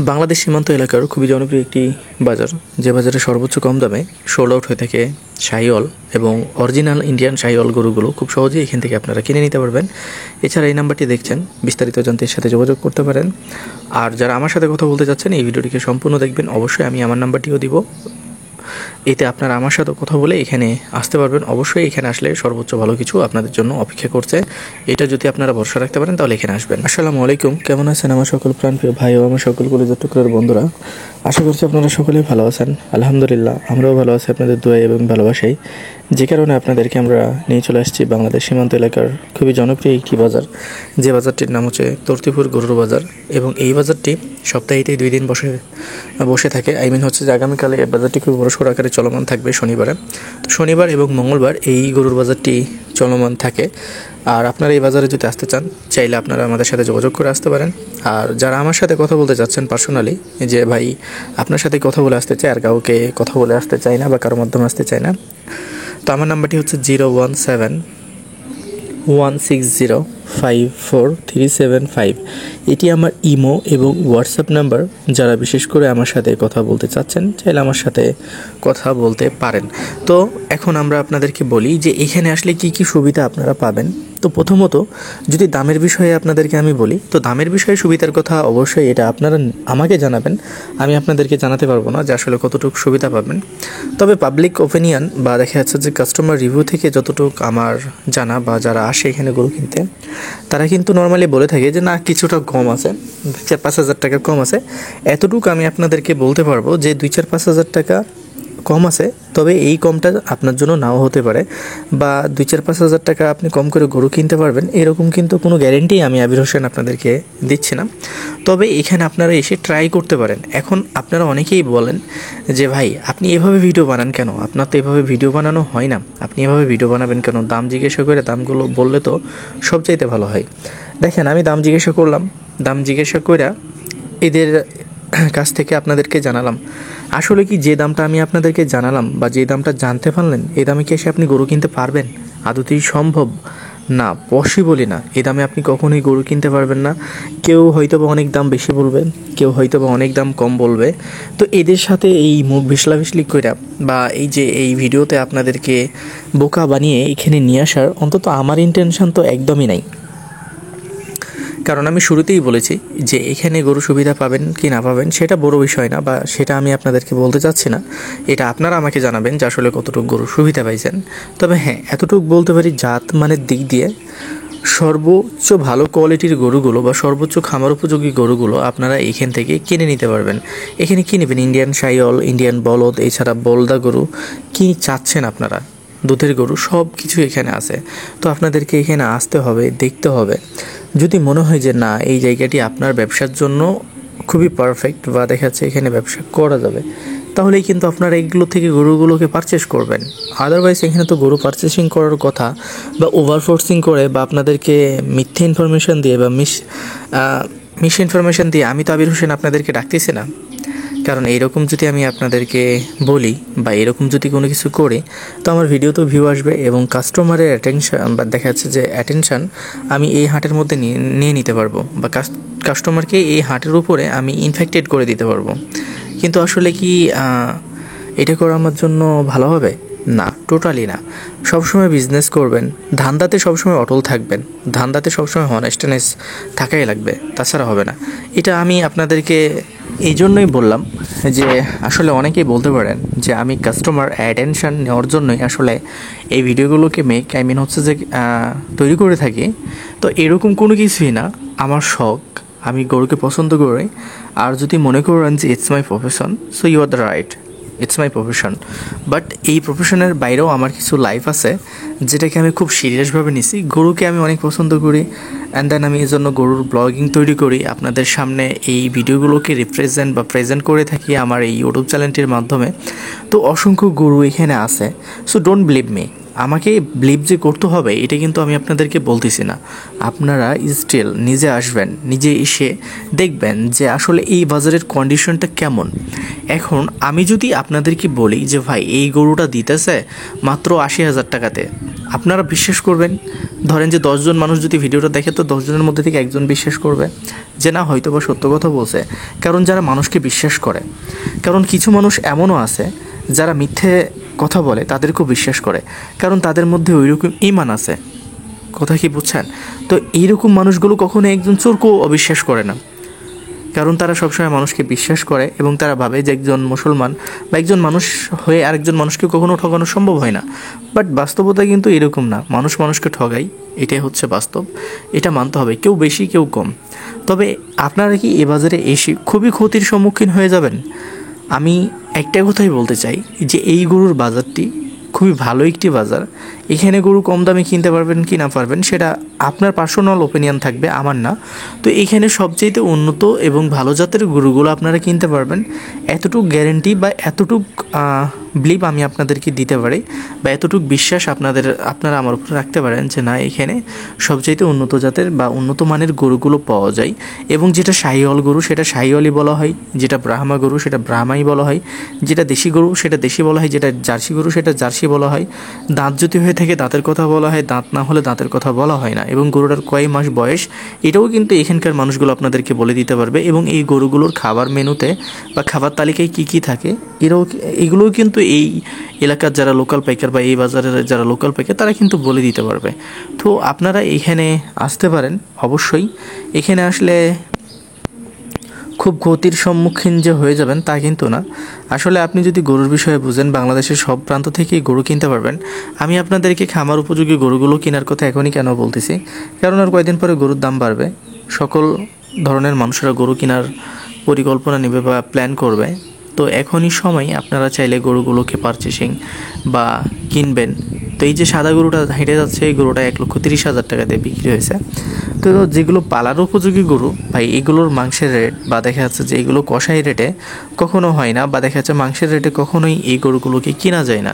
বাংলাদেশ সীমান্ত এলাকার খুবই জনপ্রিয় একটি বাজার, যে বাজারে সর্বোচ্চ কম দামে সোল্ড আউট হয়ে থাকে শাহিওয়াল এবং অরিজিনাল ইন্ডিয়ান শাহিওয়াল গরুগুলো খুব সহজেই এখান থেকে আপনারা কিনে নিতে পারবেন। এছাড়া এই নাম্বারটি দেখছেন, বিস্তারিত জানতে এর সাথে যোগাযোগ করতে পারেন। আর যারা আমার সাথে কথা বলতে চাচ্ছেন এই ভিডিওটিকে সম্পূর্ণ দেখবেন। অবশ্যই আমি আমার নাম্বারটিও দিব, এতে আপনারা আমার সাথে কথা বলে এখানে আসতে পারবেন। অবশ্যই এখানে আসলে সর্বোচ্চ ভালো কিছু আপনাদের জন্য অপেক্ষা করছে, এটা যদি আপনারা ভরসা রাখতে পারেন তাহলে এখানে আসবেন। আসসালামু আলাইকুম, কেমন আছেন আমার সকল প্রাণপ্রিয় ভাই ও আমার সকল কলিজার টুকরার বন্ধুরা? আশা করছি আপনারা সকলেই ভালো আছেন। আলহামদুলিল্লাহ, আমরাও ভালো আছি আপনাদের দোয়া এবং ভালোবাসাই, যে কারণে আপনাদেরকে আমরা নিয়ে চলে আসছি বাংলাদেশ সীমান্ত এলাকার খুবই জনপ্রিয় একটি বাজার, যে বাজারটির নাম হচ্ছে তর্তিপুর গরুর বাজার। এবং এই বাজারটি সপ্তাহেতেই 2 দিন বসে থাকে। হচ্ছে যে আগামীকালে এই বাজারটি খুব বড়সড় আকারে চলমান থাকবে শনিবারে। তো শনিবার এবং মঙ্গলবার এই গরুর বাজারটি চলমান থাকে। আর আপনারা এই বাজারে যদি আসতে চান, চাইলে আপনারা আমাদের সাথে যোগাযোগ করে আসতে পারেন। আর যারা আমার সাথে কথা বলতে চাচ্ছেন পার্সোনালি, যে ভাই আপনার সাথে কথা বলে আসতে চাই আর কাউকে কথা বলে আসতে চাই না বা কারোর মাধ্যমে আসতে চাই না, তো আমার নাম্বারটি হচ্ছে 017-160-54375। এটি আমার ইমো এবং হোয়াটসঅ্যাপ নাম্বার। যারা বিশেষ করে আমার সাথে কথা বলতে চাচ্ছেন চাইলে আমার সাথে কথা বলতে পারেন। তো এখন আমরা আপনাদেরকে বলি যে এখানে আসলে কি কি সুবিধা আপনারা পাবেন। তো প্রথমত যদি দামের বিষয়ে আপনাদেরকে আমি বলি, তো দামের বিষয়ে সুবিধার কথা অবশ্যই এটা আপনারা আমাকে জানাবেন, আমি আপনাদেরকে জানাতে পারবো না যে আসলে কতটুকু সুবিধা পাবেন। তবে পাবলিক ওপিনিয়ন বা দেখা যাচ্ছে যে কাস্টমার রিভিউ থেকে যতটুকু আমার জানা বা যারা আসে এখানে গরু কিনতে, তারা কিন্তু নর্মালি বলে থাকে যে না, কিছুটা কম আছে, 2-5 হাজার টাকা কম আছে। এতটুকু আমি আপনাদেরকে বলতে পারবো যে 2-5 হাজার টাকা কম আছে, তবে এই কমটা আপনার জন্য নাও হতে পারে, বা 2-5 হাজার টাকা আপনি কম করে গরু কিনতে পারবেন এরকম কিন্তু কোনো গ্যারেন্টি আমি আবির হোসেন আপনাদেরকে দিচ্ছি না। তবে এখানে আপনারা এসে ট্রাই করতে পারেন। এখন আপনারা অনেকেই বলেন যে ভাই আপনি এভাবে ভিডিও বানান কেন, আপনার তো এভাবে ভিডিও বানানো হয় না, আপনি এভাবে ভিডিও বানাবেন কেন, দাম জিজ্ঞাসা করে দামগুলো বললে তো সবচাইতে ভালো হয়। দেখেন, আমি দাম জিজ্ঞাসা করলাম, দাম জিজ্ঞাসা করে এদের কাছ থেকে আপনাদেরকে জানালাম। আসলে কি যে দামটা আমি আপনাদেরকে জানালাম বা যে দামটা জানতে পারলেন, এই দামে কি এসে আপনি গরু কিনতে পারবেন? আদতেই সম্ভব না, পসিবলই না। এই দামে আপনি কখনোই গরু কিনতে পারবেন না। কেউ হয়তো বা অনেক দাম বেশি বলবে, কেউ হয়তো বা অনেক দাম কম বলবে। তো এদের সাথে এই মুখ ভিসলাভিসলি কইরা বা এই যে এই ভিডিওতে আপনাদেরকে বোকা বানিয়ে এখানে নিয়ে আসার অন্তত আমার ইন্টেনশন তো একদমই নাই। কারণ আমি শুরুতেই বলেছি যে এখানে গরু সুবিধা পাবেন কি না পাবেন সেটা বড় বিষয় না, বা সেটা আমি আপনাদেরকে বলতে চাচ্ছি না। এটা আপনারা আমাকে জানাবেন যে আসলে কতটুকু গরু সুবিধা পাইছেন। তবে হ্যাঁ, এতটুকু বলতে পারি, জাত মানের দিক দিয়ে সর্বোচ্চ ভালো কোয়ালিটির গরুগুলো বা সর্বোচ্চ খামার উপযোগী গরুগুলো আপনারা এখান থেকে কিনে নিতে পারবেন। এখানে কি নেবেন? ইন্ডিয়ান শাহিওয়াল, ইন্ডিয়ান বলদ, এছাড়া বলদা গরু, কি চাচ্ছেন আপনারা, দুধের গরু, সব কিছু এখানে আছে। তো আপনাদেরকে এখানে আসতে হবে, দেখতে হবে। যদি মনে হয় যে না, এই জায়গাটি আপনার ব্যবসার জন্য খুবই পারফেক্ট বা দেখা যাচ্ছে এখানে ব্যবসা করা যাবে, তাহলেই কিন্তু আপনারা এইগুলো থেকে গরুগুলোকে পারচেস করবেন। আদারওয়াইজ এখানে তো গরু পারচেসিং করার কথা বা ওভারফোর্সিং করে বা আপনাদেরকে মিথ্যে ইনফরমেশান দিয়ে বা মিস ইনফরমেশান দিয়ে আমি তো আবির হোসেন আপনাদেরকে ডাকতেছি না। কারণ এইরকম যদি আমি আপনাদেরকে বলি বা এরকম যদি কোনো কিছু করি, তো আমার ভিডিওতেও ভিউ আসবে এবং কাস্টমারের অ্যাটেনশন বা দেখা যাচ্ছে যে অ্যাটেনশন আমি এই হাটের মধ্যে নিয়ে নিতে পারবো, বা কাস্টমারকে এই হাটের উপরে আমি ইনফেক্টেড করে দিতে পারবো। কিন্তু আসলে কি এটা করা আমার জন্য ভালো হবে? না, টোটালি না। সবসময় বিজনেস করবেন, ধান্দাতে সবসময় অটল থাকবেন, ধান্দাতে সবসময় হনেস্টনেস থাকাই লাগবে, তাছাড়া হবে না। এটা আমি আপনাদেরকে এই জন্যই বললাম যে আসলে অনেকেই বলতে পারেন যে আমি কাস্টমার অ্যাটেনশন নেওয়ার জন্যই আসলে এই ভিডিওগুলোকে হচ্ছে যে তৈরি করে থাকি। তো এরকম কোনো কিছুই না, আমার শখ, আমি গরুকে পছন্দ করি। আর যদি মনে করেন যে it's my profession, so you are the right, it's my profession. But এই প্রফেশনের বাইরেও আমার কিছু লাইফ আছে যেটাকে আমি খুব সিরিয়াসভাবে নিছি। গরুকে আমি অনেক পছন্দ করি, অ্যান্ড দেন আমি এই জন্য গরুর ব্লগিং তৈরি করি, আপনাদের সামনে এই ভিডিওগুলোকে রিপ্রেজেন্ট বা প্রেজেন্ট করে থাকি আমার এই ইউটিউব চ্যানেলটির মাধ্যমে। তো অসংখ্য গরু এখানে আছে। সো ডোন্ট বিলিভ মি, আমাকে বিলিভ যে করতে হবে এটা কিন্তু আমি আপনাদেরকে বলতেছি না। আপনারা স্টিল নিজে আসবেন, নিজে এসে দেখবেন যে আসলে এই বাজারের কন্ডিশনটা কেমন। এখন আমি যদি আপনাদেরকে বলি যে ভাই এই গরুটা দিতেছে মাত্র 80,000 টাকাতে, আপনারা বিশ্বাস করবেন? ধরেন যে 10 জন মানুষ যদি ভিডিওটা দেখে, তো 10 জনের মধ্যে থেকে একজন বিশ্বাস করবে যে না, হয়তো বা সত্য কথা বলছে। কারণ যারা মানুষকে বিশ্বাস করে, কারণ কিছু মানুষ এমনও আছে যারা মিথ্যে কথা বলে তাদেরকেও বিশ্বাস করে, কারণ তাদের মধ্যে ওইরকম ঈমান আছে। কথা কি বুঝছেন? তো এইরকম মানুষগুলো কখনো একজন চোরকেও অবিশ্বাস করে না, কারণ তারা সবসময় মানুষকে বিশ্বাস করে এবং তারা ভাবে যে একজন মুসলমান বা একজন মানুষ হয়ে আরেকজন মানুষকে কখনো ঠকানো সম্ভব হয় না। বাট বাস্তবতা কিন্তু এরকম না, মানুষ মানুষকে ঠগায়, এটাই হচ্ছে বাস্তব। এটা মানতে হবে, কেউ বেশি কেউ কম। তবে আপনারা কি এ বাজারে এসে খুবই ক্ষতির সম্মুখীন হয়ে যাবেন? আমি একটা কথাই বলতে চাই যে এই গরুর বাজারটি খুবই ভালো একটি বাজার। এখানে গরু কম দামে কিনতে পারবেন কি না পারবেন সেটা আপনার পার্সোনাল ওপিনিয়ন থাকবে, আমার না। তো এখানে সবচেয়ে উন্নত এবং ভালো জাতের গরুগুলো আপনারা কিনতে পারবেন, এতটুকু গ্যারেন্টি বা এতটুক বিলিভ আমি আপনাদেরকে দিতে পারি, বা এতটুকু বিশ্বাস আপনারা আমার উপর রাখতে পারেন যে না, এখানে সবচেয়ে উন্নত জাতের বা উন্নত মানের গরুগুলো পাওয়া যায়। এবং যেটা শাহিওয়াল গরু সেটা শাহিওয়ালই বলা হয়, যেটা ব্রাহ্মা গরু সেটা ব্রাহ্মাই বলা হয়, যেটা দেশি গরু সেটা দেশি বলা হয়, যেটা জার্সি গরু সেটা জার্সি বলা হয়। দাঁত যদি হয়ে থাকে দাঁতের কথা বলা হয়, দাঁত না হলে দাঁতের কথা বলা হয় না। এবং গরুটার কয় মাস বয়স এটাও কিন্তু এখানকার মানুষগুলো আপনাদেরকে বলে দিতে পারবে। এবং এই গরুগুলোর খাবার মেনুতে বা খাবার তালিকায় কী কী থাকে এগুলোও কিন্তু এই এলাকার যারা লোকাল পাইকার বা এই বাজারের যারা লোকাল পাইকার তারা কিন্তু বলে দিতে পারবে। তো আপনারা এখানে আসতে পারেন অবশ্যই। এখানে আসলে খুব ক্ষতির সম্মুখীন যে হয়ে যাবেন তা কিন্তু না। আসলে আপনি যদি গরুর বিষয়ে বুঝেন, বাংলাদেশের সব প্রান্ত থেকেই গরু কিনতে পারবেন। আমি আপনাদেরকে খামার উপযোগী গরুগুলো কেনার কথা এখনই কেন বলতেছি, কারণ আর কয়েকদিন পরে গরুর দাম বাড়বে। সকল ধরনের মানুষেরা গরু কেনার পরিকল্পনা নেবে বা প্ল্যান করবে। তো এখনই সময় আপনারা চাইলে গরুগুলোকে পারচেসিং বা কিনবেন। তো এই যে সাদা গরুটা হেঁটে যাচ্ছে, এই গরুটা 1,30,000 টাকা দিয়ে বিক্রি হয়েছে। তো যেগুলো পালার উপযোগী গরু ভাই, এগুলোর মাংসের রেট বা দেখা যাচ্ছে যে এগুলো কষাই রেটে কখনো হয় না, বা দেখা যাচ্ছে মাংসের রেটে কখনোই এই গরুগুলোকে কেনা যায় না।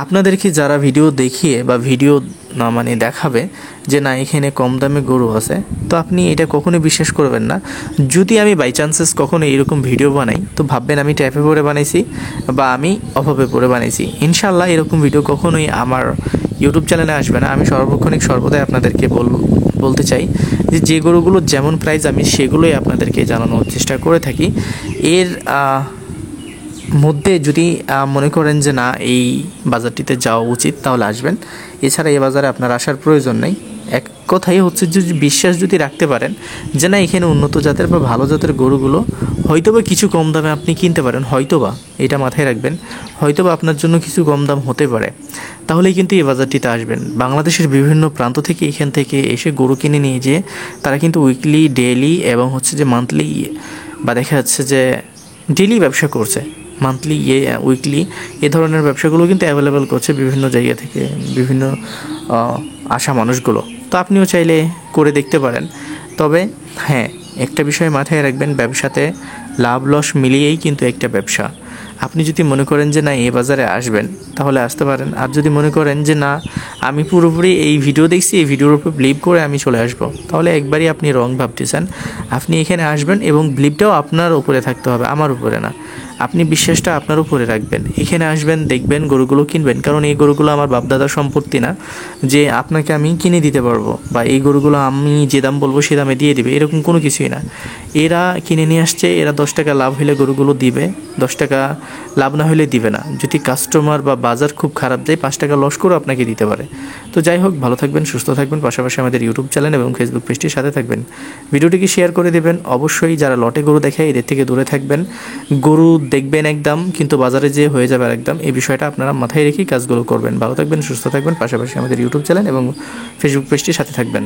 আপনাদেরকে যারা ভিডিও দেখিয়ে বা ভিডিও না মানে দেখাবে যে না এখানে কম দামে গরু আছে, তো আপনি এটা কখনোই বিশ্বাস করবেন না। যদি আমি বাই চান্সেস কখনো এরকম ভিডিও বানাই, তো ভাববেন আমি ট্যাপে পরে বানাইছি বা আমি অভাবে পরে বানাইছি। ইনশাল্লাহ এরকম ভিডিও কখনোই আমার ইউটিউব চ্যানেলে আসবে না। আমি সর্বদাই আপনাদেরকে বলতে চাই যে গরুগুলো যেমন প্রাইস আমি সেগুলোই আপনাদেরকে জানানোর চেষ্টা করে থাকি। এর মধ্যে যদি মনে করেন যে না এই বাজারটিতে যাওয়া উচিত, তাহলে আসবেন। এছাড়া এই বাজারে আপনার আসার প্রয়োজন নেই। এক কথাই হচ্ছে যে বিশ্বাস যদি রাখতে পারেন যে না এখানে উন্নত জাতের বা ভালো জাতের গরুগুলো হয়তোবা কিছু কম দামে আপনি কিনতে পারেন, হয়তোবা এটা মাথায় রাখবেন, হয়তোবা আপনার জন্য কিছু কম দাম হতে পারে, তাহলেই কিন্তু এই বাজারটিতে আসবেন। বাংলাদেশের বিভিন্ন প্রান্ত থেকে এখান থেকে এসে গরু কিনে নিয়ে যেয়ে তারা কিন্তু উইকলি, ডেইলি এবং হচ্ছে যে মান্থলি বা দেখা যাচ্ছে যে ডেইলি ব্যবসা করছে, মান্থলি উইকলি এ ধরনের ব্যবসাগুলো কিন্তু অ্যাভেলেবেল করছে বিভিন্ন জায়গা থেকে বিভিন্ন আসা মানুষগুলো। তো আপনিও চাইলে করে দেখতে পারেন। তবে হ্যাঁ, একটা বিষয় মাথায় রাখবেন, ব্যবসাতে লাভ লস মিলিয়েই কিন্তু একটা ব্যবসা। আপনি যদি মনে করেন যে না এই বাজারে আসবেন, তাহলে আসতে পারেন। আর যদি মনে করেন যে না আমি পুরোপুরি এই ভিডিও দেখছি, এই ভিডিওর উপর বিলিভ করে আমি চলে আসবো, তাহলে একবারই আপনি রং ভাবতেছেন। আপনি এখানে আসবেন এবং বিলিভটাও আপনার উপরে থাকতে হবে, আমার উপরে না। আপনি বিশ্বাসটা আপনার উপরে রাখবেন, এখানে আসবেন, দেখবেন, গরুগুলো কিনবেন। কারণ এই গরুগুলো আমার বাপদাদার সম্পত্তি না যে আপনাকে আমি কিনে দিতে পারবো, বা এই গরুগুলো আমি যে দাম বলবো সে দামে দিয়ে দিবে, এরকম কোনো কিছুই না। এরা কিনে নিয়ে আসছে, এরা 10 টাকা লাভ হলে গরুগুলো দিবে, 10 টাকা লাভ না হলে দিবে না। যদি কাস্টমার বা বাজার খুব খারাপ যায় 5 টাকা লস করে আপনাকে দিতে পারে। তো যাই হোক, ভালো থাকবেন, সুস্থ থাকবেন, পাশাপাশি আমাদের ইউটিউব চ্যানেল এবং ফেসবুক পেজটির সাথে থাকবেন। ভিডিওটিকে শেয়ার করে দেবেন। অবশ্যই যারা লটে গরু দেখে এদের থেকে দূরে থাকবেন। গরু দেখবেন একদম, কিন্তু বাজারে যে হয়ে যাবে একদম, এই বিষয়টা আপনারা মাথায় রেখেই কাজগুলো করবেন। ভালো থাকবেন, সুস্থ থাকবেন, পাশাপাশি আমাদের ইউটিউব চ্যানেল এবং ফেসবুক পেজটির সাথে থাকবেন।